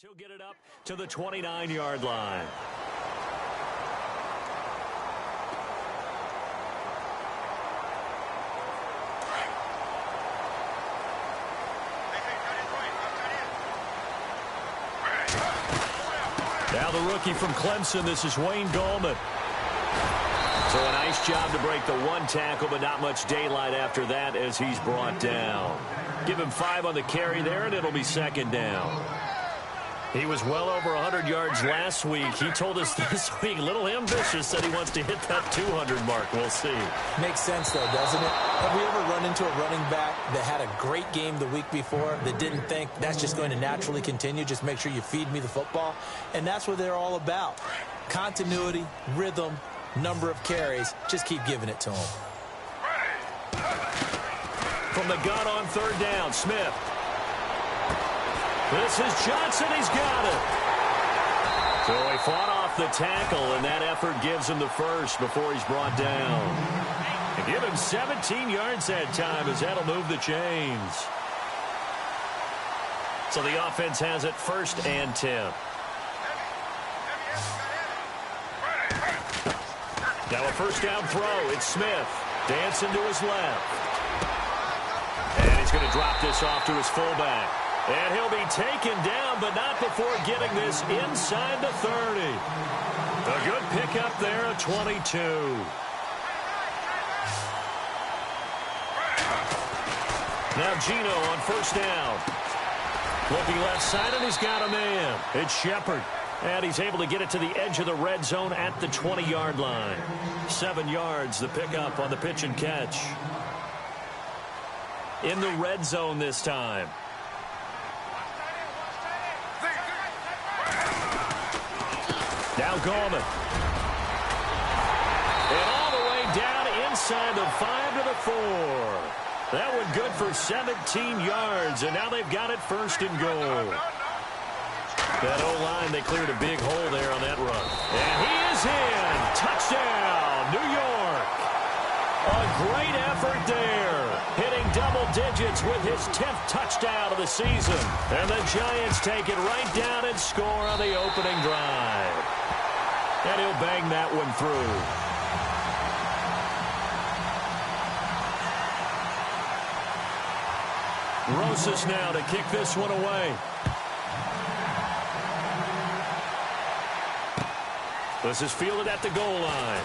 He'll get it up to the 29-yard line. Now the rookie from Clemson, this is Wayne Gallman. So a nice job to break the one tackle, but not much daylight after that as he's brought down. Give him 5 on the carry there, and it'll be second down. He was well over 100 yards last week. He told us this week, a little ambitious, said he wants to hit that 200 mark. We'll see. Makes sense, though, doesn't it? Have we ever run into a running back that had a great game the week before that didn't think that's just going to naturally continue? Just make sure you feed me the football. And that's what they're all about. Continuity, rhythm, number of carries. Just keep giving it to him. From the gun on third down, Smith. This is Johnson. He's got it. So he fought off the tackle, and that effort gives him the first before he's brought down. And give him 17 yards that time as that'll move the chains. So the offense has it first and 10. Now a first down throw. It's Smith. Dancing to his left. And he's going to drop this off to his fullback. And he'll be taken down, but not before getting this inside the 30. A good pickup there at 22. Now Gino on first down. Looking left side, and he's got a man. It's Shepard. And he's able to get it to the edge of the red zone at the 20-yard line. 7 yards, the pickup on the pitch and catch. In the red zone this time. Now Gallman. And all the way down inside the 5 to the 4. That one good for 17 yards, and now they've got it first and goal. That O-line, they cleared a big hole there on that run. And he is in. Touchdown, New York. A great effort there. Hitting double digits with his 10th touchdown of the season. And the Giants take it right down and score on the opening drive. And he'll bang that one through. Rosas now to kick this one away. This is fielded at the goal line.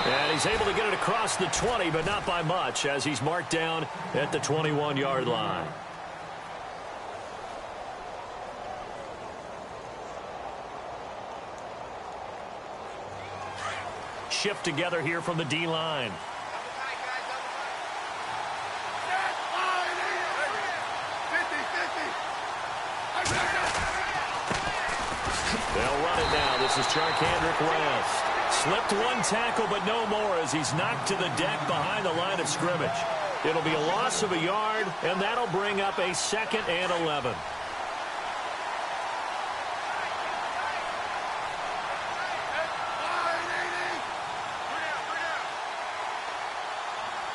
And he's able to get it across the 20, but not by much, as he's marked down at the 21-yard line. Shift together here from the D-line. They'll run it now. This is Charkandrick West. Slipped one tackle, but no more as he's knocked to the deck behind the line of scrimmage. It'll be a loss of a yard, and that'll bring up a 2nd and 11.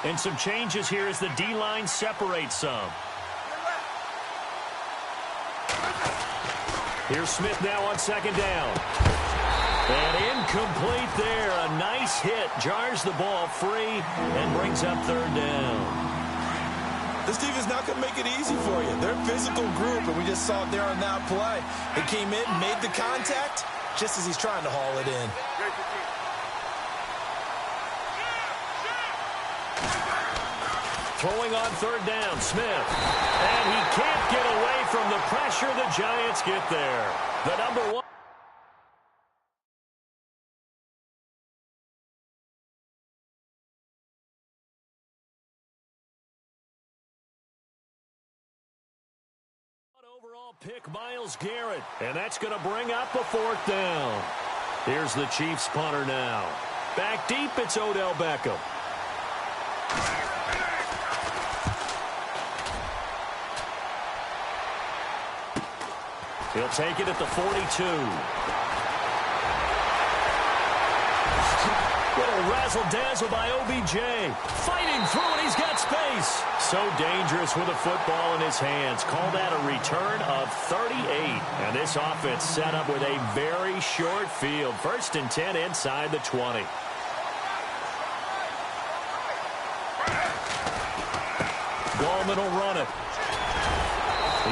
And some changes here as the D-line separates some. Here's Smith now on second down. And incomplete there. A nice hit. Jars the ball free and brings up third down. This defense is not going to make it easy for you. They're a physical group, and we just saw it there on that play. They came in, made the contact, just as he's trying to haul it in. Throwing on third down, Smith. And he can't get away from the pressure. The Giants get there. The number 1. Overall pick, Myles Garrett. And that's going to bring up a 4th down. Here's the Chiefs punter now. Back deep, it's Odell Beckham. He'll take it at the 42. Little razzle-dazzle by OBJ. Fighting through, and he's got space. So dangerous with a football in his hands. Call that a return of 38. And this offense set up with a very short field. 1st and 10 inside the 20. Gallman will run it.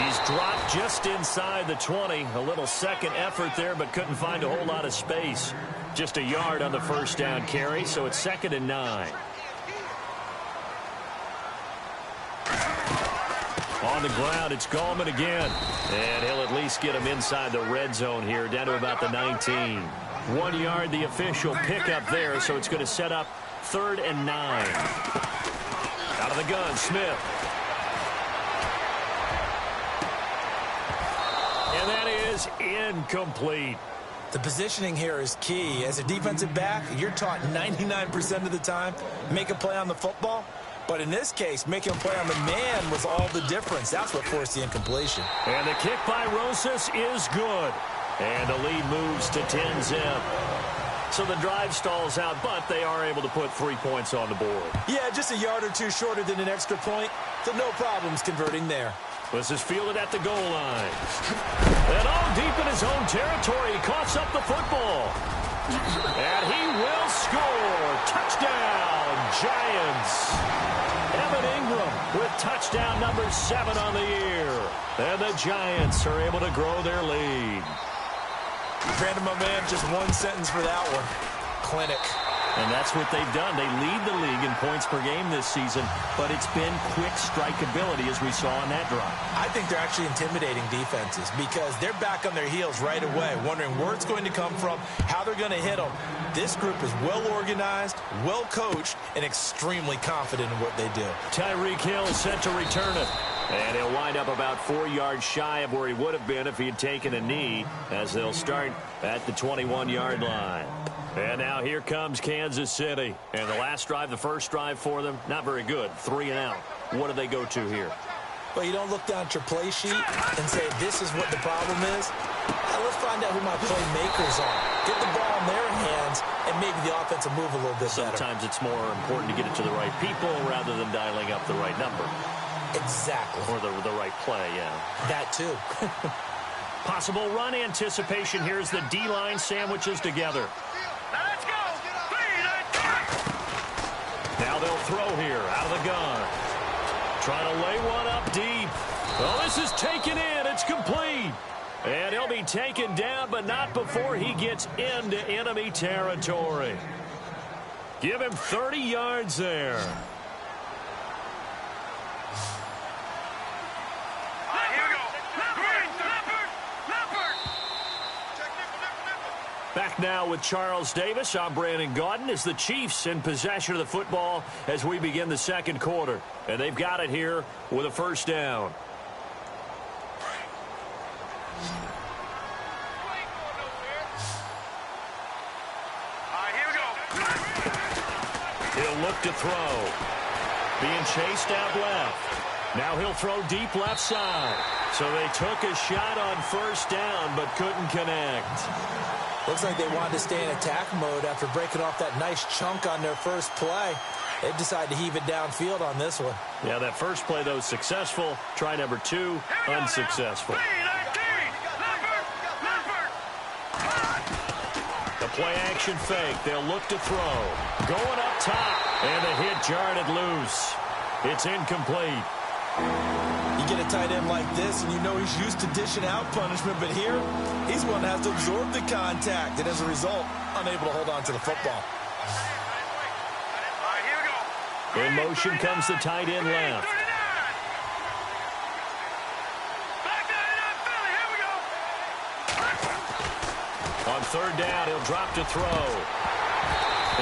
He's dropped just inside the 20. A little second effort there, but couldn't find a whole lot of space. Just a yard on the first down carry, so it's 2nd and 9. On the ground, it's Gallman again. And he'll at least get him inside the red zone here, down to about the 19. 1 yard, the official pickup there, so it's going to set up 3rd and 9. Out of the gun, Smith. And that is incomplete. The positioning here is key. As a defensive back, you're taught 99% of the time, make a play on the football. But in this case, making a play on the man was all the difference. That's what forced the incompletion. And the kick by Rosas is good. And the lead moves to 10-zip. So the drive stalls out, but they are able to put 3 points on the board. Yeah, just a yard or two shorter than an extra point. So no problems converting there. This is fielded at the goal line. And all deep in his own territory, he coughs up the football. And he will score. Touchdown, Giants. Evan Ingram with touchdown number 7 on the year. And the Giants are able to grow their lead. Brandon, my man, just one sentence for that one. Clinic. And that's what they've done. They lead the league in points per game this season, but it's been quick strikeability as we saw on that drive. I think they're actually intimidating defenses because they're back on their heels right away, wondering where it's going to come from, how they're going to hit them. This group is well organized, well coached, and extremely confident in what they do. Tyreek Hill set to return it. And he'll wind up about 4 yards shy of where he would have been if he had taken a knee, as they'll start at the 21-yard line. And now here comes Kansas City. And the last drive, the first drive for them, not very good. 3 and out. What do they go to here? Well, you don't look down at your play sheet and say, this is what the problem is. Now, let's find out who my playmakers are. Get the ball in their hands, and maybe the offense will move a little bit better. Sometimes it's more important to get it to the right people rather than dialing up the right number. Exactly. Or the right play, yeah. That too. Possible run anticipation. Here's the D-line sandwiches together. Let's go. Now they'll throw here out of the gun. Trying to lay one up deep. Oh, this is taken in. It's complete. And he'll be taken down, but not before he gets into enemy territory. Give him 30 yards there. Back now with Charles Davis. I'm Brandon Gaudin as the Chiefs in possession of the football as we begin the second quarter. And they've got it here with a first down. He'll look to throw. Being chased out left. Now he'll throw deep left side. So they took a shot on first down but couldn't connect. Looks like they wanted to stay in attack mode after breaking off that nice chunk on their first play. They decided to heave it downfield on this one. Yeah, that first play, though, successful. Try number 2, unsuccessful. The play action fake. They'll look to throw. Going up top. And the hit jarred it loose. It's incomplete. You get a tight end like this, and you know he's used to dishing out punishment, but here, he's one that has to absorb the contact, and as a result, unable to hold on to the football. In motion comes the tight end left. On third down, he'll drop to throw.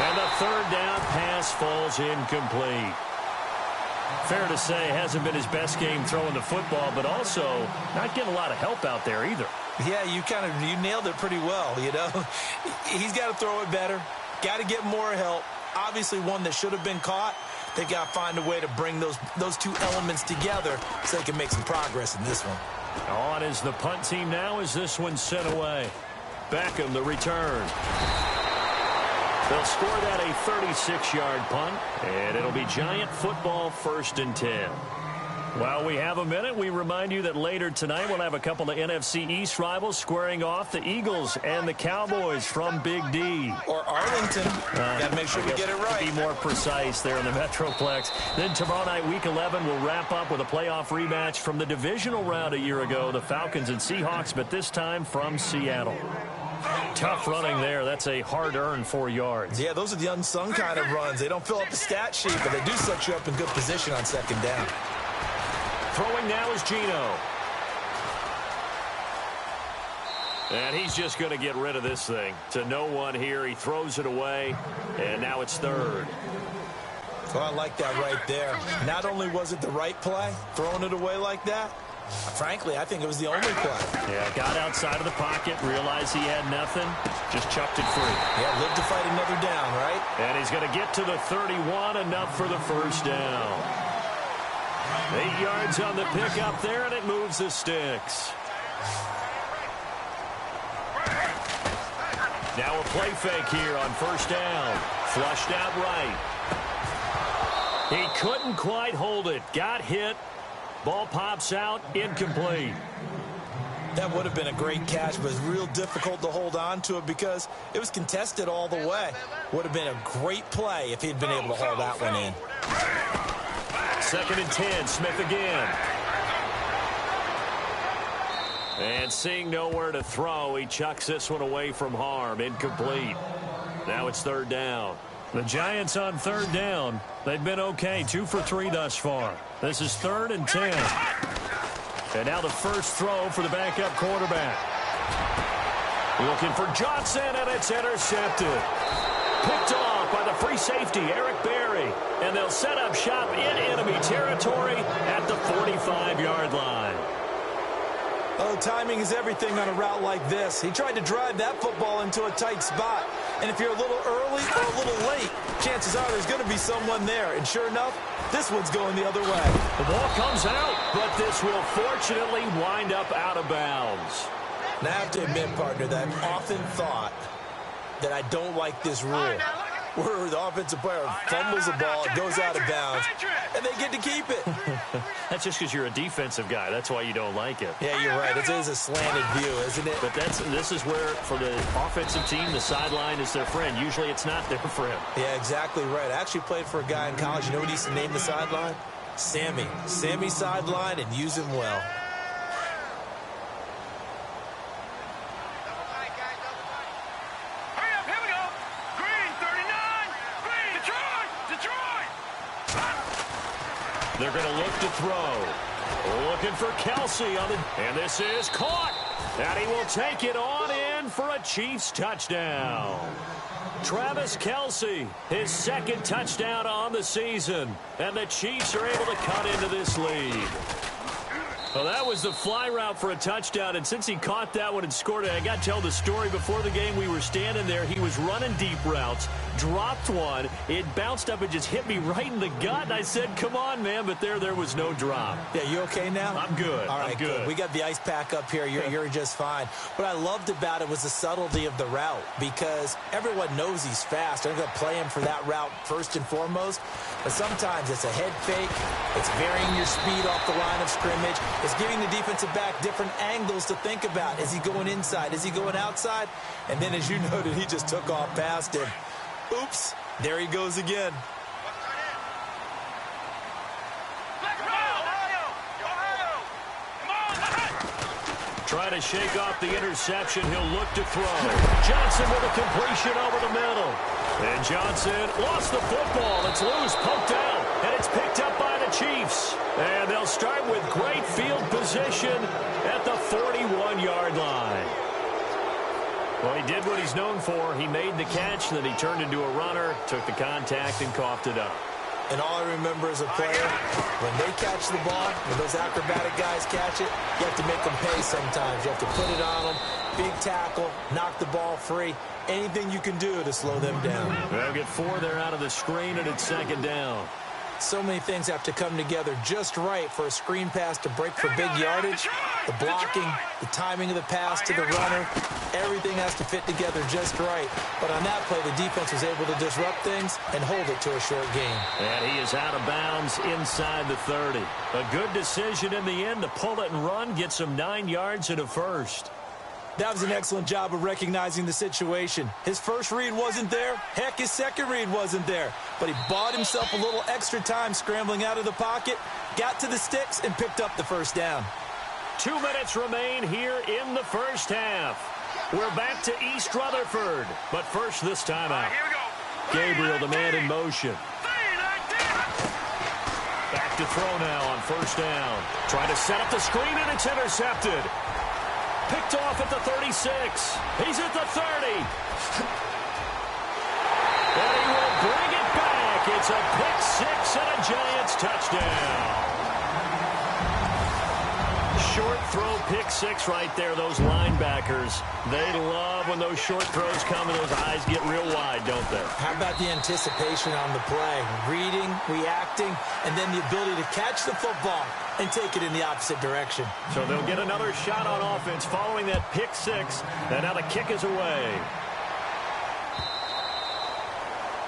And the third down pass falls incomplete. Fair to say, hasn't been his best game throwing the football, but also not getting a lot of help out there either. Yeah, you nailed it pretty well, you know. He's got to throw it better, got to get more help. Obviously one that should have been caught. They've got to find a way to bring those two elements together so they can make some progress in this one. On is the punt team now as this one's sent away. Beckham, the return. They'll score that a 36-yard punt, and it'll be Giant football 1st and 10. While we have a minute, we remind you that later tonight we'll have a couple of NFC East rivals squaring off, the Eagles and the Cowboys from Big D. Or Arlington. Got to make sure we get it right. To be more precise there in the Metroplex. Then tomorrow night, Week 11, will wrap up with a playoff rematch from the divisional round a year ago, the Falcons and Seahawks, but this time from Seattle. Tough running there. That's a hard-earned 4 yards. Yeah, those are the unsung kind of runs. They don't fill up the stat sheet, but they do set you up in good position on 2nd down. Throwing now is Geno. And he's just going to get rid of this thing. To no one here. He throws it away, and now it's 3rd. So I like that right there. Not only was it the right play, throwing it away like that, frankly, I think it was the only play. Yeah, got outside of the pocket, realized he had nothing, just chucked it free. Yeah, lived to fight another down, right? And he's going to get to the 31, enough for the 1st down. 8 yards on the pickup there, and it moves the sticks. Now a play fake here on 1st down. Flushed out right. He couldn't quite hold it. Got hit. Ball pops out. Incomplete. That would have been a great catch, but it's real difficult to hold on to it because it was contested all the way. Would have been a great play if he'd been able to hold that one in. 2nd and 10, Smith again. And seeing nowhere to throw, he chucks this one away from harm. Incomplete. Now it's 3rd down. The Giants on 3rd down. They've been okay, 2 for 3 thus far. This is 3rd and 10. And now the first throw for the backup quarterback. Looking for Johnson, and it's intercepted. Picked off by the free safety, Eric Berry. And they'll set up shop in enemy territory at the 45-yard line. Oh, timing is everything on a route like this. He tried to drive that football into a tight spot. And if you're a little early or a little late, chances are there's going to be someone there. And sure enough, this one's going the other way. The ball comes out, but this will fortunately wind up out of bounds. Now, I have to admit, partner, that I've often thought that I don't like this rule, where the offensive player fumbles the ball, it goes out of bounds, and they get to keep it. That's just because you're a defensive guy. That's why you don't like it. Yeah, you're right. It is a slanted view, isn't it? But this is where, for the offensive team, the sideline is their friend. Usually it's not there for him. Yeah, exactly right. I actually played for a guy in college. You know what he used to name the sideline? Sammy. Sammy sideline, and use him well. They're going to look to throw. Looking for Kelsey on the... And this is caught. And he will take it on in for a Chiefs touchdown. Travis Kelsey, his 2nd touchdown on the season. And the Chiefs are able to cut into this lead. Well, that was the fly route for a touchdown, and since he caught that one and scored it, I got to tell the story. Before the game, we were standing there. He was running deep routes, dropped one. It bounced up and just hit me right in the gut, and I said, come on, man, but there was no drop. Yeah, you okay now? I'm good. All right, I'm good. We got the ice pack up here. You're just fine. What I loved about it was the subtlety of the route, because everyone knows he's fast. They're going to play him for that route first and foremost, but sometimes it's a head fake. It's varying your speed off the line of scrimmage. It's giving the defensive back different angles to think about. Is he going inside? Is he going outside? And then, as you noted, he just took off past him. Oops, there he goes again. Try to shake off the interception. He'll look to throw. Johnson with a completion over the middle. And Johnson lost the football. It's loose, poked out, and it's picked up by the Chiefs. And they'll start with great field position at the 41-yard line. Well, he did what he's known for. He made the catch, then he turned into a runner, took the contact, and coughed it up. And all I remember as a player, when they catch the ball, when those acrobatic guys catch it, you have to make them pay sometimes. You have to put it on them, big tackle, knock the ball free. Anything you can do to slow them down. They'll get 4 there out of the screen, and it's 2nd down. So many things have to come together just right for a screen pass to break for big yardage. The blocking, the timing of the pass to the runner, everything has to fit together just right. But on that play, the defense was able to disrupt things and hold it to a short gain. And he is out of bounds inside the 30. A good decision in the end to pull it and run, get some 9 yards and a first. That was an excellent job of recognizing the situation. His first read wasn't there. Heck, his second read wasn't there. But he bought himself a little extra time scrambling out of the pocket, got to the sticks, and picked up the first down. 2 minutes remain here in the first half. We're back to East Rutherford. But first, this time out. Gabriel, the man in motion. Back to throw now on first down. Trying to set up the screen, and it's intercepted. Picked off at the 36. He's at the 30. And he will bring it back. It's a pick six and a Giants touchdown. Short throw pick six right there. Those linebackers, they love when those short throws come and those eyes get real wide, don't they? How about the anticipation on the play? Reading, reacting, and then the ability to catch the football and take it in the opposite direction. So they'll get another shot on offense following that pick six. And now the kick is away.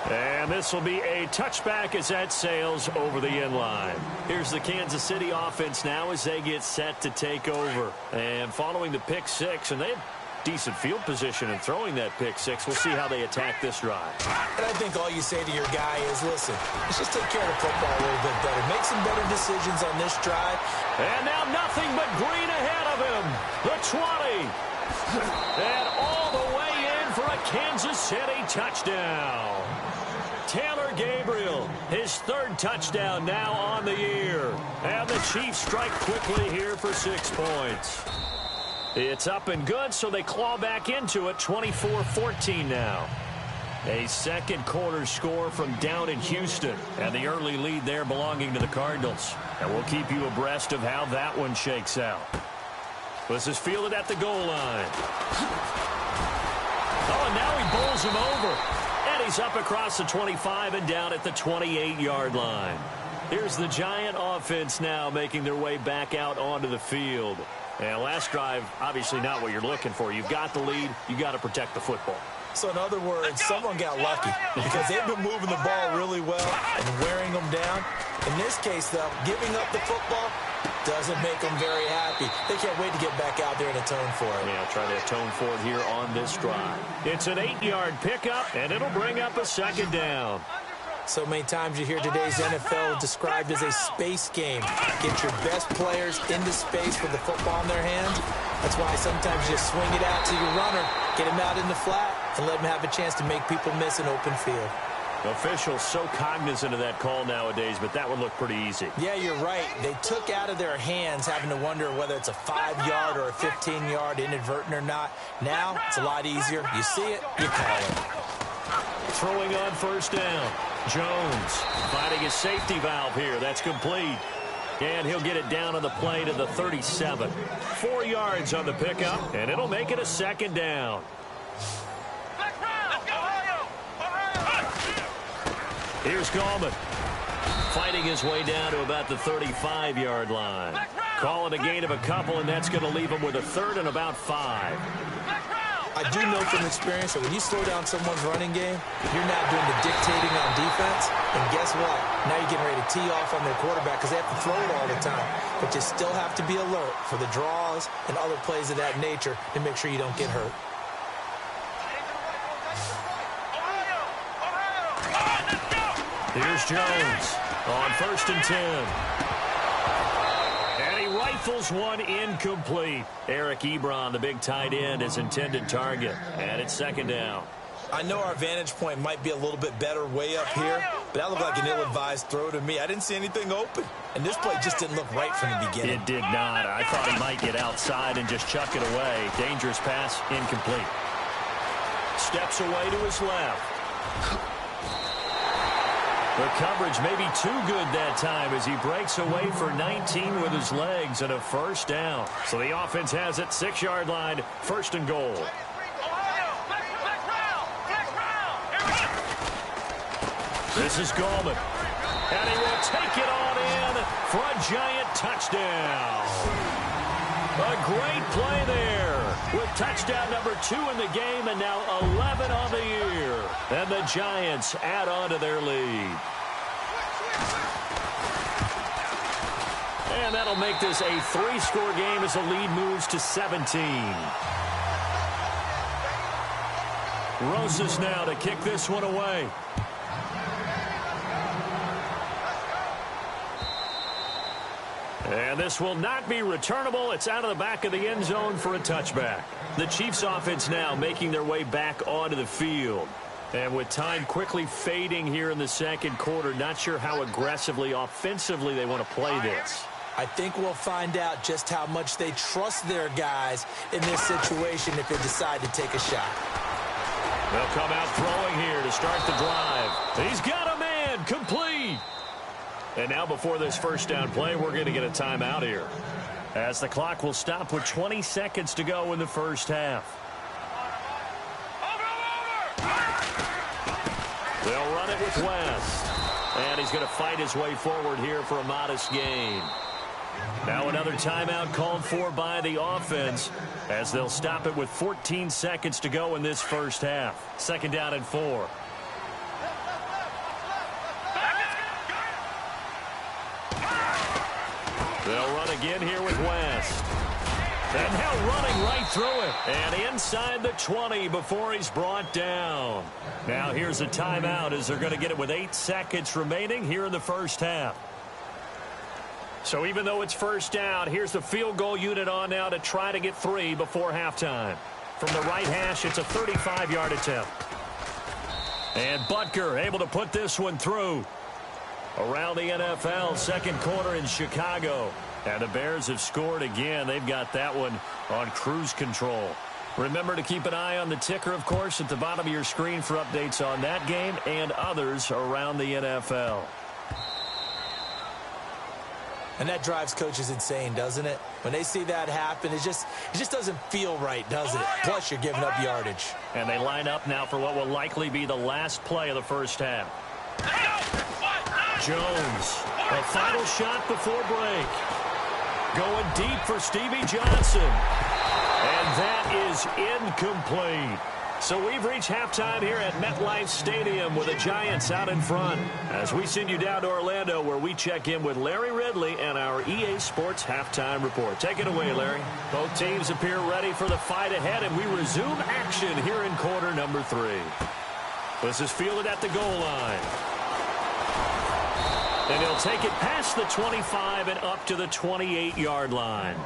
And this will be a touchback as that sails over the end line. Here's the Kansas City offense now as they get set to take over. And following the pick six, and they have decent field position in throwing that pick six. We'll see how they attack this drive. And I think all you say to your guy is, listen, let's just take care of the football a little bit better. Make some better decisions on this drive. And now nothing but green ahead of him. The 20. And all the way in for a Kansas City touchdown. Taylor Gabriel, his third touchdown now on the year. And the Chiefs strike quickly here for 6 points. It's up and good, so they claw back into it, 24-14 now. A second quarter score from down in Houston, and the early lead there belonging to the Cardinals. And we'll keep you abreast of how that one shakes out. This is fielded at the goal line. Oh, and now he bowls him over. And he's up across the 25 and down at the 28-yard line. Here's the Giant offense now making their way back out onto the field. And last drive, obviously not what you're looking for. You've got the lead. You've got to protect the football. So in other words, someone got lucky because they've been moving the ball really well and wearing them down. In this case, though, giving up the football doesn't make them very happy. They can't wait to get back out there and atone for it. Yeah, try to atone for it here on this drive. It's an 8-yard pickup, and it'll bring up a second down. So many times you hear today's NFL described as a space game. Get your best players into space with the football in their hands. That's why sometimes you swing it out to your runner, get him out in the flat, and let him have a chance to make people miss an open field. Officials so cognizant of that call nowadays, but that would look pretty easy. Yeah, you're right. They took out of their hands having to wonder whether it's a 5-yard or a 15-yard inadvertent or not. Now, it's a lot easier. You see it, you call it. Throwing on first down. Jones finding his safety valve here. That's complete. And he'll get it down on the play to the 37. 4 yards on the pickup, and it'll make it a second down. Here's Gallman. Fighting his way down to about the 35-yard line. Calling a gain of a couple, and that's going to leave him with a third and about 5. I do know from experience that when you slow down someone's running game, you're not doing the dictating on defense. And guess what? Now you're getting ready to tee off on their quarterback because they have to throw it all the time. But you still have to be alert for the draws and other plays of that nature to make sure you don't get hurt. Here's Jones on 1st and 10. Rifles one incomplete. Eric Ebron, the big tight end, his intended target. And it's second down. I know our vantage point might be a little bit better way up here, but that looked like an ill-advised throw to me. I didn't see anything open. And this play just didn't look right from the beginning. It did not. I thought he might get outside and just chuck it away. Dangerous pass, incomplete. Steps away to his left. The coverage may be too good that time as he breaks away for 19 with his legs and a first down. So the offense has it, 6-yard line, 1st and goal. This is Gallman. And he will take it on in for a giant touchdown. A great play there with touchdown number 2 in the game and now 11 on the year. And the Giants add on to their lead. And that'll make this a 3-score game as the lead moves to 17. Rosas now to kick this one away. And this will not be returnable. It's out of the back of the end zone for a touchback. The Chiefs offense now making their way back onto the field. And with time quickly fading here in the second quarter, not sure how aggressively, offensively they want to play this. I think we'll find out just how much they trust their guys in this situation if they decide to take a shot. They'll come out throwing here to start the drive. He's got a man, complete. And now before this first down play, we're going to get a timeout here, as the clock will stop with 20 seconds to go in the first half. They'll run it with West. And he's going to fight his way forward here for a modest gain. Now another timeout called for by the offense, as they'll stop it with 14 seconds to go in this first half. Second down and 4. They'll run again here with West. And now running right through it. And inside the 20 before he's brought down. Now here's a timeout as they're going to get it with 8 seconds remaining here in the first half. So even though it's first down, here's the field goal unit on now to try to get 3 before halftime. From the right hash, it's a 35-yard attempt. And Butker able to put this one through. Around the NFL, second quarter in Chicago. And the Bears have scored again. They've got that one on cruise control. Remember to keep an eye on the ticker, of course, at the bottom of your screen for updates on that game and others around the NFL. And that drives coaches insane, doesn't it? When they see that happen, it just doesn't feel right, doesn't it? Plus, you're giving up yardage. And they line up now for what will likely be the last play of the first half. Jones, a final shot before break. Going deep for Stevie Johnson. And that is incomplete. So we've reached halftime here at MetLife Stadium with the Giants out in front, as we send you down to Orlando, where we check in with Larry Ridley and our EA Sports halftime report. Take it away, Larry. Both teams appear ready for the fight ahead, and we resume action here in quarter number 3. This is fielded at the goal line. And he'll take it past the 25 and up to the 28-yard line.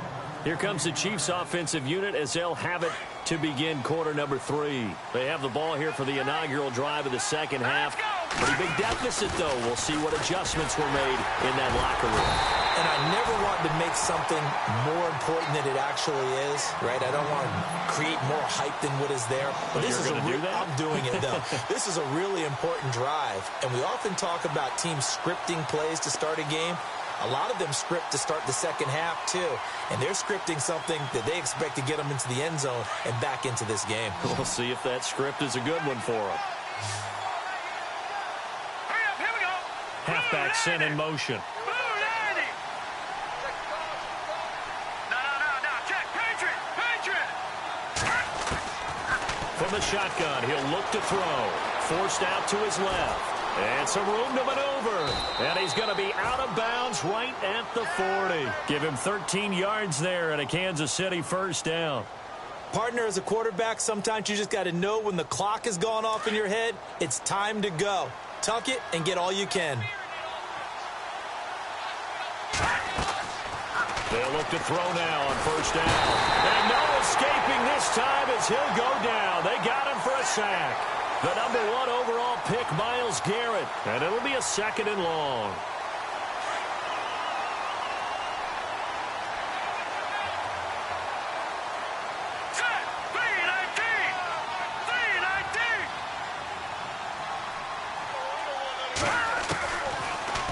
Here comes the Chiefs offensive unit as they'll have it to begin quarter number 3. They have the ball here for the inaugural drive of the second half. Pretty big deficit, though. We'll see what adjustments were made in that locker room. And I never want to make something more important than it actually is, right? I don't want to create more hype than what is there. But this is I'm doing it, though. This is a really important drive. And we often talk about teams scripting plays to start a game. A lot of them script to start the second half, too. And they're scripting something that they expect to get them into the end zone and back into this game. We'll see if that script is a good one for them. Halfback sent in motion. From the shotgun, he'll look to throw. Forced out to his left. And some room to maneuver. And he's going to be out of bounds right at the 40. Give him 13 yards there and a Kansas City first down. Partner, as a quarterback, sometimes you just got to know when the clock has gone off in your head, it's time to go. Tuck it and get all you can. They'll look to throw now on first down. And no escaping this time as he'll go down. They got him for a sack. The number 1 overall pick, Myles Garrett. And it'll be a second and long.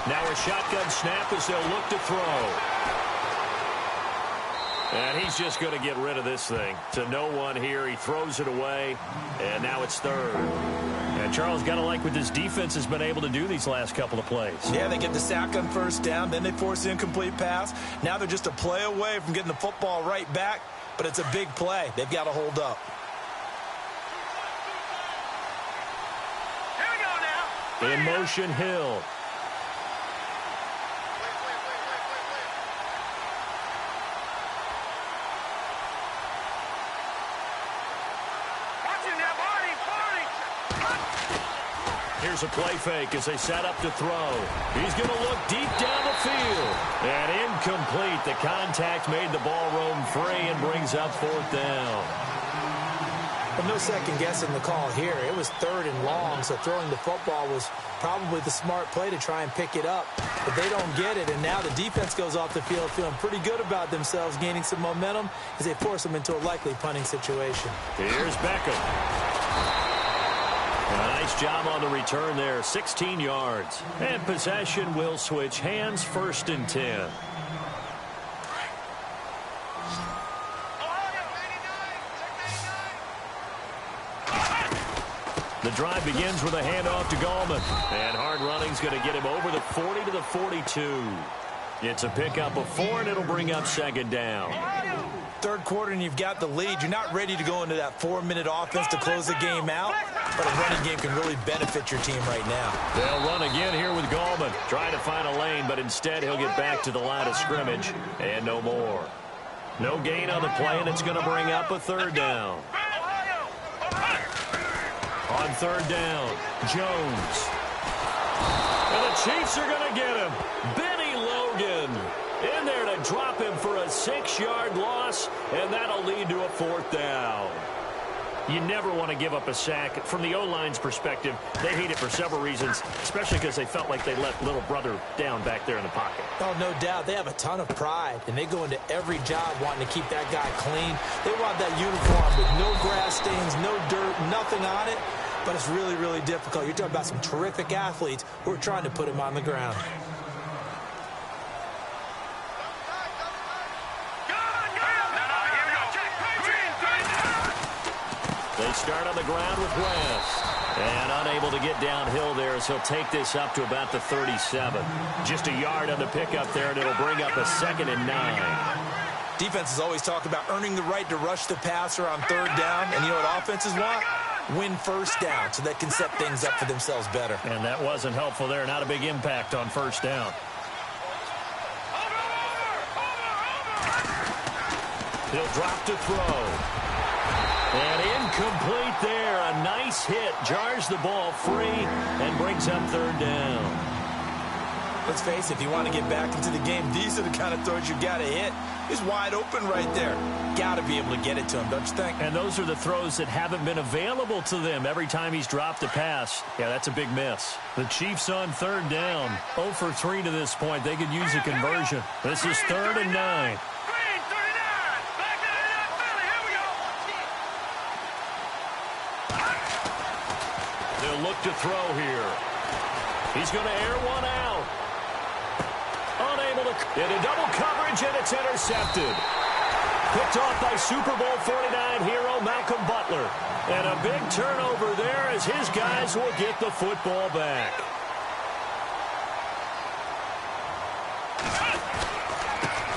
Now a shotgun snap as they'll look to throw. And he's just going to get rid of this thing. To no one here. He throws it away, and now it's third. And Charles, got to like what this defense has been able to do these last couple of plays. Yeah, they get the sack on first down, then they force the incomplete pass. Now they're just a play away from getting the football right back, but it's a big play. They've got to hold up. Here we go now. In motion, Hill. Here's a play fake as they set up to throw. He's going to look deep down the field. And incomplete. The contact made the ball roam free and brings up fourth down. Well, no second guessing the call here. It was third and long, so throwing the football was probably the smart play to try and pick it up. But they don't get it, and now the defense goes off the field feeling pretty good about themselves, gaining some momentum as they force them into a likely punting situation. Here's Beckham. A nice job on the return there, 16 yards. And possession will switch hands, 1st and 10. The drive begins with a handoff to Gallman. And hard running's going to get him over the 40 to the 42. It's a pickup of 4, and it'll bring up 2nd down. Third quarter, and you've got the lead. You're not ready to go into that 4-minute offense to close the game out, but a running game can really benefit your team right now. They'll run again here with Gallman. Trying to find a lane, but instead he'll get back to the line of scrimmage, and no more. No gain on the play, and it's going to bring up a 3rd down. On 3rd down, Jones. And the Chiefs are going to get him. Benny Logan in there to drop him for a 6-yard loss, and that'll lead to a 4th down. You never want to give up a sack. From the O-line's perspective, they hate it for several reasons, especially because they felt like they let little brother down back there in the pocket. Oh, no doubt. They have a ton of pride, and they go into every job wanting to keep that guy clean. They want that uniform with no grass stains, no dirt, nothing on it, but it's really, really difficult. You're talking about some terrific athletes who are trying to put him on the ground. They start on the ground with West. And unable to get downhill there as he'll take this up to about the 37. Just a yard on the pickup there, and it'll bring up a 2nd and 9. Defenses always talk about earning the right to rush the passer on 3rd down. And you know what offenses want? Win 1st down so they can set things up for themselves better. And that wasn't helpful there. Not a big impact on 1st down. He'll drop to throw. And incomplete there. A nice hit. Jars the ball free and brings up 3rd down. Let's face it, if you want to get back into the game, these are the kind of throws you got to hit. He's wide open right there. Got to be able to get it to him, don't you think? And those are the throws that haven't been available to them every time he's dropped a pass. Yeah, that's a big miss. The Chiefs on 3rd down. 0 for 3 to this point. They could use a conversion. This is 3rd and 9. They'll look to throw here. He's going to air one out. Unable to into double coverage, and it's intercepted. Picked off by Super Bowl 49 hero Malcolm Butler. And a big turnover there as his guys will get the football back.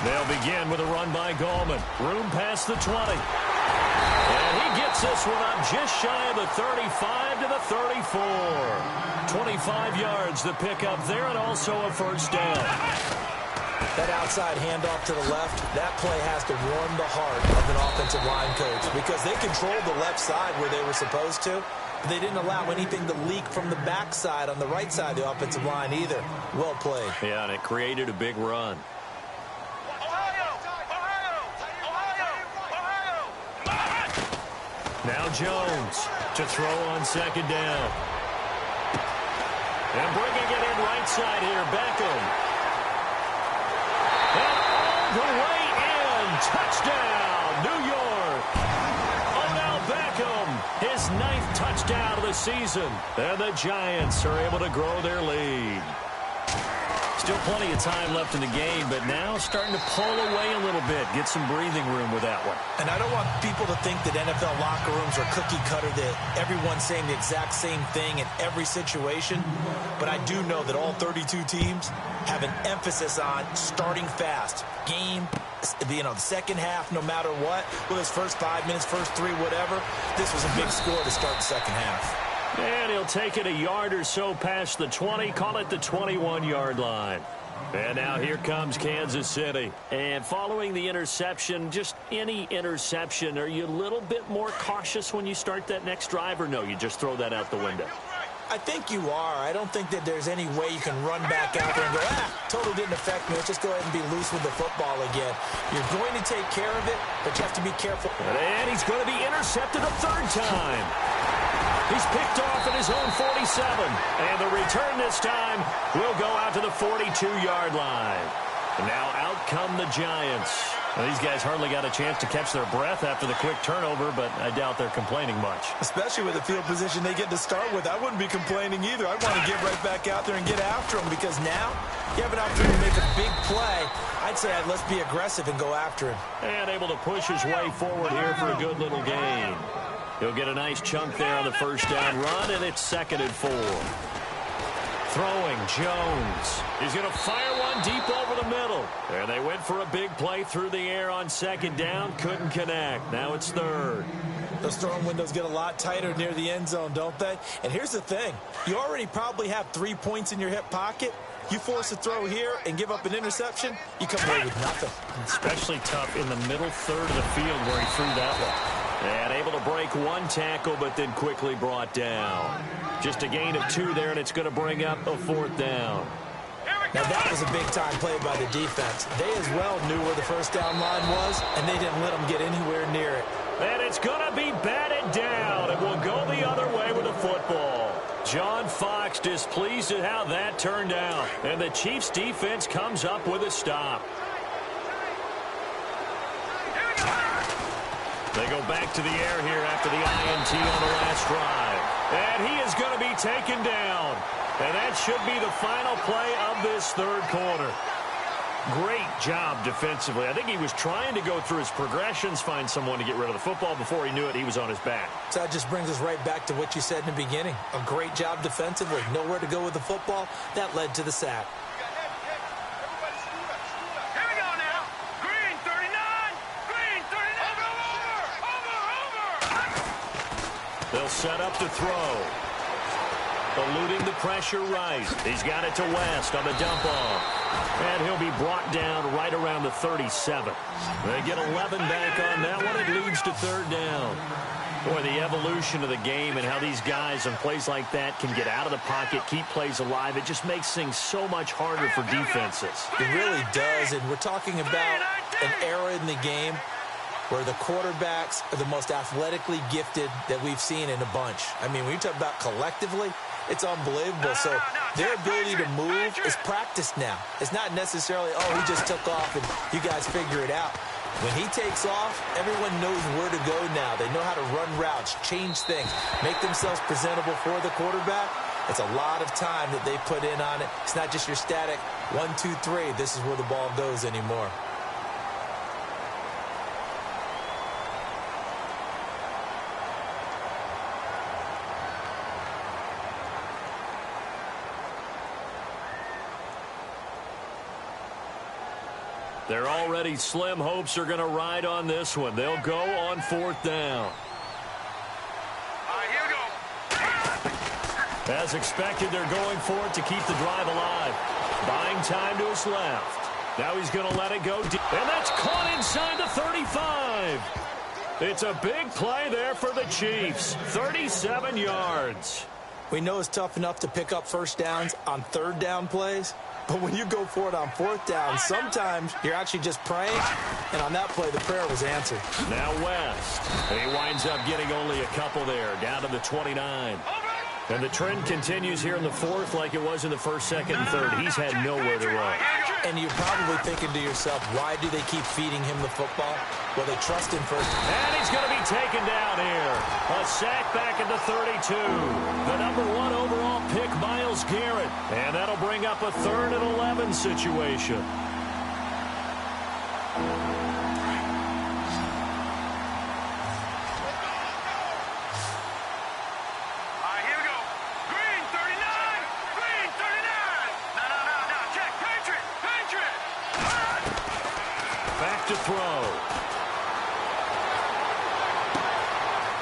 They'll begin with a run by Gallman. Room past the 20. And he gets this one up just shy of the 35 to the 34. 25 yards the pickup there, and also a 1st down. That outside handoff to the left, that play has to warm the heart of an offensive line coach because they controlled the left side where they were supposed to, but they didn't allow anything to leak from the backside on the right side of the offensive line either. Well played. Yeah, and it created a big run. Now Jones to throw on 2nd down. And bringing it in right side here, Beckham. And all the way in. Touchdown, New York. Odell Beckham, his 9th touchdown of the season. And the Giants are able to grow their lead. Still plenty of time left in the game, but now starting to pull away a little bit. Get some breathing room with that one. And I don't want people to think that NFL locker rooms are cookie cutter, that everyone's saying the exact same thing in every situation. But I do know that all 32 teams have an emphasis on starting fast. Game, the second half, no matter what. Whether it's first 5 minutes, first 3, whatever. This was a big score to start the second half. And he'll take it a yard or so past the 20, call it the 21-yard line. And now here comes Kansas City. And following the interception, just any interception, are you a little bit more cautious when you start that next drive, or no, you just throw that out the window? I think you are. I don't think that there's any way you can run back out there and go, totally didn't affect me. Let's just go ahead and be loose with the football again. You're going to take care of it, but you have to be careful. And he's going to be intercepted a third time. He's picked off at his own 47. And the return this time will go out to the 42-yard line. And now out come the Giants. Well, these guys hardly got a chance to catch their breath after the quick turnover, but I doubt they're complaining much. Especially with the field position they get to start with. I wouldn't be complaining either. I'd want to get right back out there and get after them, because now you have an opportunity to make a big play. I'd say let's be aggressive and go after him. And able to push his way forward here for a good little gain. He'll get a nice chunk there on the first down run, and it's 2nd and 4. Throwing, Jones. He's going to fire one deep over the middle. And they went for a big play through the air on 2nd down. Couldn't connect. Now it's 3rd. Those throwing windows get a lot tighter near the end zone, don't they? And here's the thing. You already probably have 3 points in your hip pocket. You force a throw here and give up an interception, you come away with nothing. Especially tough in the middle third of the field where he threw that one. And able to break one tackle, but then quickly brought down. Just a gain of 2 there, and it's going to bring up a 4th down. Now, that was a big-time play by the defense. They as well knew where the first down line was, and they didn't let them get anywhere near it. And it's going to be batted down. It will go the other way with the football. John Fox displeased at how that turned out. And the Chiefs' defense comes up with a stop. They go back to the air here after the INT on the last drive. And he is going to be taken down. And that should be the final play of this third quarter. Great job defensively. I think he was trying to go through his progressions, find someone to get rid of the football. Before he knew it, he was on his back. So that just brings us right back to what you said in the beginning. A great job defensively. Nowhere to go with the football. That led to the sack. They'll set up to throw. Eluding the pressure right. He's got it to West on the dump off. And he'll be brought down right around the 37. They get 11 back on that one. It leads to 3rd down. Boy, the evolution of the game and how these guys on plays like that can get out of the pocket, keep plays alive, it just makes things so much harder for defenses. It really does, and we're talking about an era in the game where the quarterbacks are the most athletically gifted that we've seen in a bunch. I mean, when you talk about collectively, it's unbelievable. So their ability to move is practiced now. It's not necessarily, oh, he just took off and you guys figure it out. When he takes off, everyone knows where to go now. They know how to run routes, change things, make themselves presentable for the quarterback. It's a lot of time that they put in on it. It's not just your static 1, 2, 3. This is where the ball goes anymore. They're already slim hopes are going to ride on this one. They'll go on 4th down. Here we go. As expected, they're going for it to keep the drive alive. Buying time to his left. Now he's going to let it go deep. And that's caught inside the 35. It's a big play there for the Chiefs. 37 yards. We know it's tough enough to pick up first downs on 3rd down plays. But when you go for it on 4th down, sometimes you're actually just praying, and on that play, the prayer was answered. Now West. He winds up getting only a couple there, down to the 29. And the trend continues here in the fourth like it was in the first, second, and third. He's had nowhere to run. And you're probably thinking to yourself, why do they keep feeding him the football? Well, they trust him first. And he's going to be taken down here. A sack back at the 32. The number 1 overall pick, Myles Garrett. And that'll bring up a 3rd and 11 situation. To throw.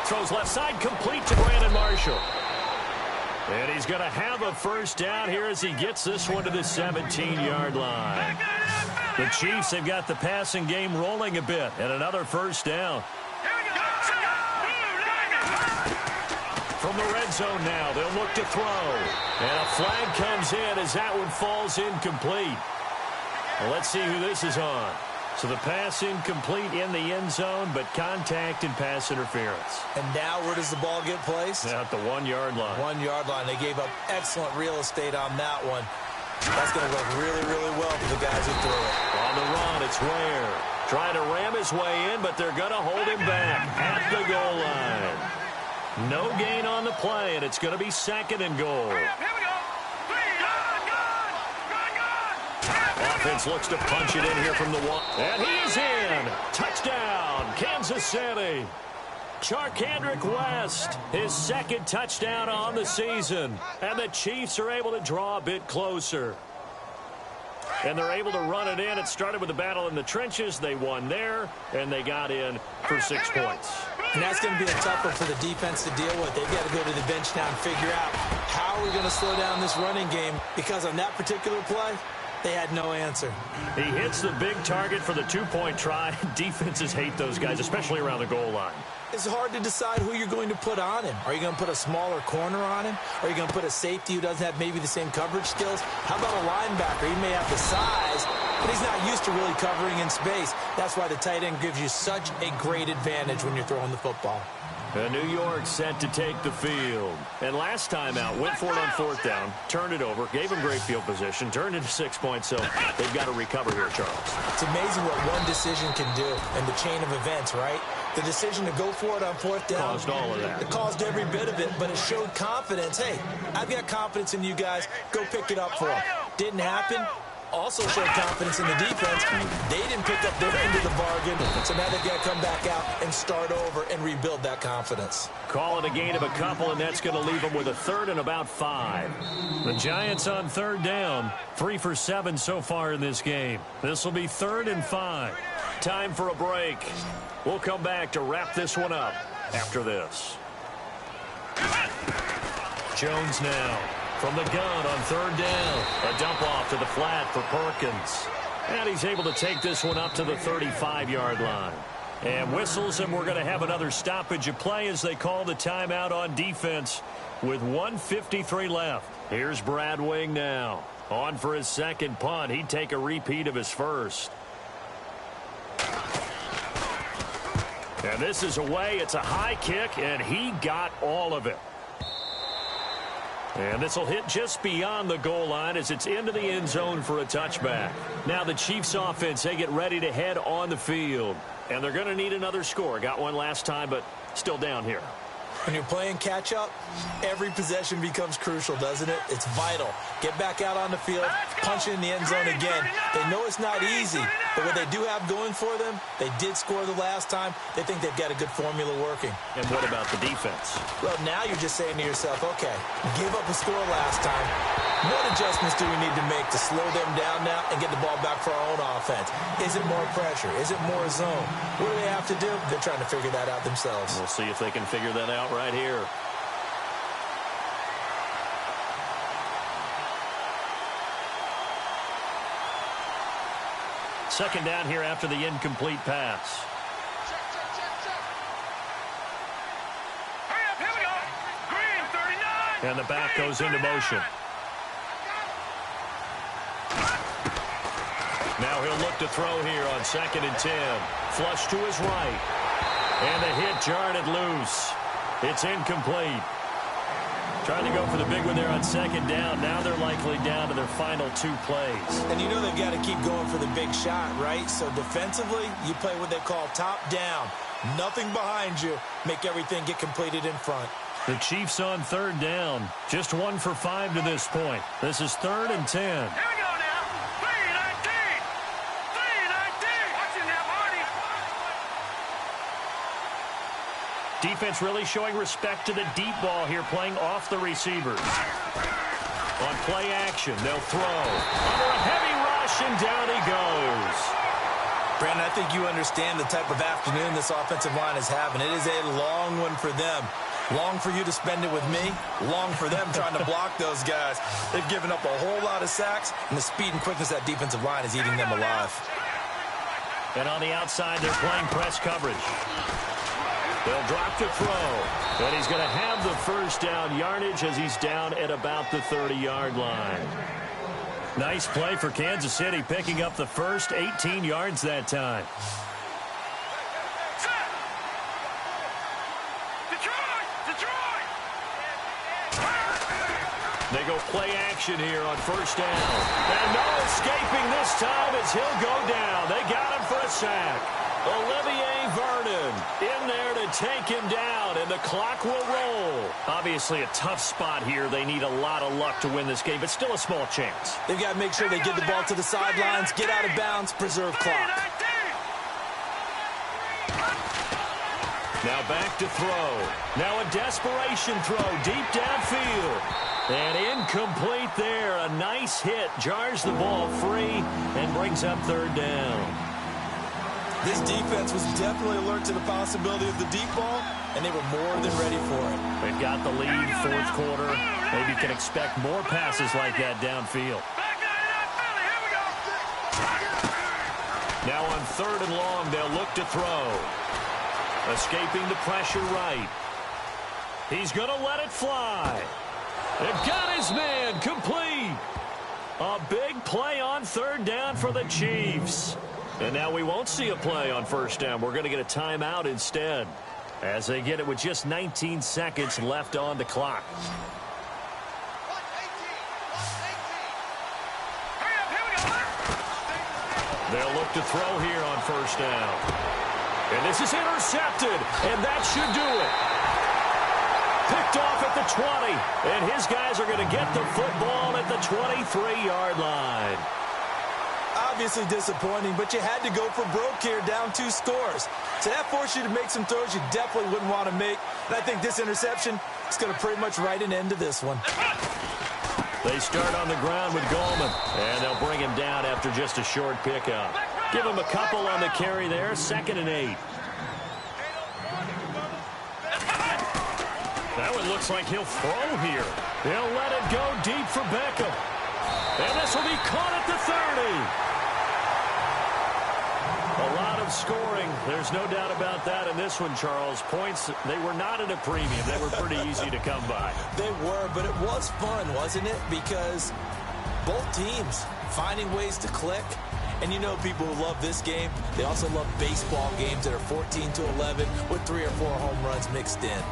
Throws left side, complete to Brandon Marshall. And he's going to have a first down here as he gets this one to the 17-yard line. The Chiefs have got the passing game rolling a bit, and another first down. From the red zone now, they'll look to throw. And a flag comes in as that one falls incomplete. Well, let's see who this is on. So the pass incomplete in the end zone, but contact and pass interference. And now where does the ball get placed? At the 1-yard line. 1-yard line. They gave up excellent real estate on that one. That's going to work really, really well for the guys who threw it. On the run, it's Ware. Trying to ram his way in, but they're going to hold him back at the goal line. No gain on the play, and it's going to be 2nd and goal. Offense looks to punch it in here from the 1. And he's in. Touchdown, Kansas City. Charkandrick West, his 2nd touchdown on the season. And the Chiefs are able to draw a bit closer. And they're able to run it in. It started with a battle in the trenches. They won there, and they got in for 6 points. And that's going to be a tough one for the defense to deal with. They've got to go to the bench now and figure out how are we going to slow down this running game, because on that particular play, they had no answer. He hits the big target for the 2-point try. Defenses hate those guys, especially around the goal line. It's hard to decide who you're going to put on him. Are you going to put a smaller corner on him? Are you going to put a safety who doesn't have maybe the same coverage skills? How about a linebacker? He may have the size, but he's not used to really covering in space. That's why the tight end gives you such a great advantage when you're throwing the football. And New York set to take the field. And last time out, went for it on 4th down, turned it over, gave him great field position, turned into 6 points, so they've got to recover here, Charles. It's amazing what one decision can do in the chain of events, right? The decision to go for it on 4th down. Caused all of that. It caused every bit of it, but it showed confidence. Hey, I've got confidence in you guys. Go pick it up for them. Didn't happen. Also showed confidence in the defense. They didn't pick up their end of the bargain, so now they've got to come back out and start over and rebuild that confidence. Call it a gain of a couple, and that's going to leave them with a 3rd and about 5. The Giants on 3rd down, 3 for 7 so far in this game. This will be 3rd and 5. Time for a break. We'll come back to wrap this one up after this. Jones now. From the gun on 3rd down. A dump off to the flat for Perkins. And he's able to take this one up to the 35-yard line. And whistles, and we're going to have another stoppage of play as they call the timeout on defense with 1:53 left. Here's Brad Wing now. On for his 2nd punt. He'd take a repeat of his 1st. And this is away. It's a high kick, and he got all of it. And this will hit just beyond the goal line as it's into the end zone for a touchback. Now the Chiefs offense, they get ready to head on the field. And they're going to need another score. Got one last time, but still down here. When you're playing catch-up, every possession becomes crucial, doesn't it? It's vital. Get back out on the field, punch it in the end zone again. They know it's not easy, but what they do have going for them, they did score the last time. They think they've got a good formula working. And what about the defense? Well, now you're just saying to yourself, okay, give up a score last time. What adjustments do we need to make to slow them down now and get the ball back for our own offense? Is it more pressure? Is it more zone? What do they have to do? They're trying to figure that out themselves. We'll see if they can figure that out right here. Second down here after the incomplete pass. Hurry up, here we go. Green, 39. And the back goes into motion. Now he'll look to throw here on 2nd and 10. Flush to his right. And the hit jarred it loose. It's incomplete. Trying to go for the big one there on second down. Now they're likely down to their final 2 plays. And you know they've got to keep going for the big shot, right? So defensively, you play what they call top down. Nothing behind you. Make everything get completed in front. The Chiefs on third down. Just 1 for 5 to this point. This is 3rd and 10. Here we go now. 3-19. 3-19. Watch it now, Marty. Defense really showing respect to the deep ball here, playing off the receivers. On play action, they'll throw. Under a heavy rush, and down he goes. Brandon, I think you understand the type of afternoon this offensive line is having. It is a long one for them. Long for you to spend it with me. Long for them trying to block those guys. They've given up a whole lot of sacks, and the speed and quickness of that defensive line is eating them alive. And on the outside, they're playing press coverage. They'll drop to throw. And he's going to have the first down yardage as he's down at about the 30-yard line. Nice play for Kansas City, picking up the first 18 yards that time. They go play action here on first down. And no escaping this time as he'll go down. They got him for a sack. Olivier Vernon in there to take him down, and the clock will roll. Obviously a tough spot here. They need a lot of luck to win this game, but still a small chance. They've got to make sure they get the ball to the sidelines, get out of bounds, preserve clock. Now back to throw. Now a desperation throw deep downfield. And incomplete there. A nice hit. Jars the ball free and brings up third down. This defense was definitely alert to the possibility of the deep ball, and they were more than ready for it. They've got the lead, fourth quarter. Maybe you can expect more passes like that downfield. Now on 3rd and long, they'll look to throw. Escaping the pressure right. He's going to let it fly. They've got his man complete. A big play on 3rd down for the Chiefs. And now we won't see a play on 1st down. We're going to get a timeout instead, as they get it with just 19 seconds left on the clock. They'll look to throw here on 1st down. And this is intercepted, and that should do it. Picked off at the 20, and his guys are going to get the football at the 23-yard line. Obviously disappointing, but you had to go for broke here, down 2 scores. So that forced you to make some throws you definitely wouldn't want to make. And I think this interception is going to pretty much write an end to this one. They start on the ground with Goldman, and they'll bring him down after just a short pickup. Give him a couple on the carry there, 2nd and 8. That one looks like he'll throw here. They'll let it go deep for Beckham. And this will be caught at the 30. A lot of scoring. There's no doubt about that in this one, Charles. Points, they were not at a premium. They were pretty easy to come by. They were, but it was fun, wasn't it? Because both teams finding ways to click. And you know people who love this game, they also love baseball games that are 14-11 with 3 or 4 home runs mixed in.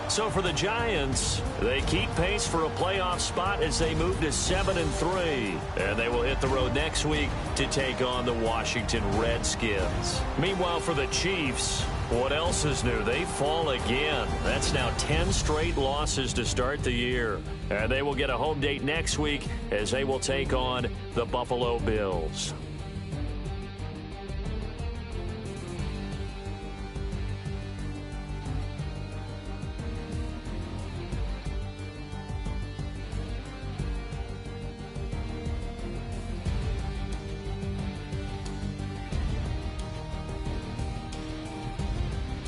So for the Giants, they keep pace for a playoff spot as they move to 7-3. And they will hit the road next week to take on the Washington Redskins. Meanwhile, for the Chiefs, what else is new? They fall again. That's now 10 straight losses to start the year. And they will get a home date next week as they will take on the Buffalo Bills.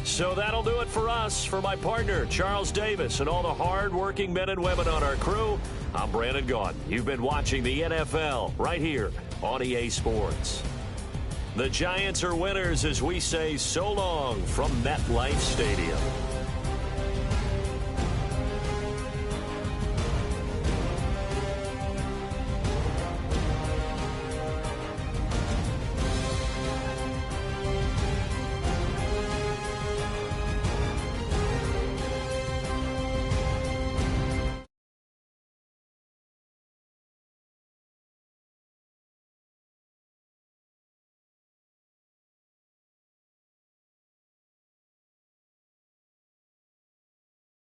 So that'll do it for us. For my partner, Charles Davis, and all the hard-working men and women on our crew, I'm Brandon Gaudin. You've been watching the NFL right here on EA Sports. The Giants are winners as we say so long from MetLife Stadium.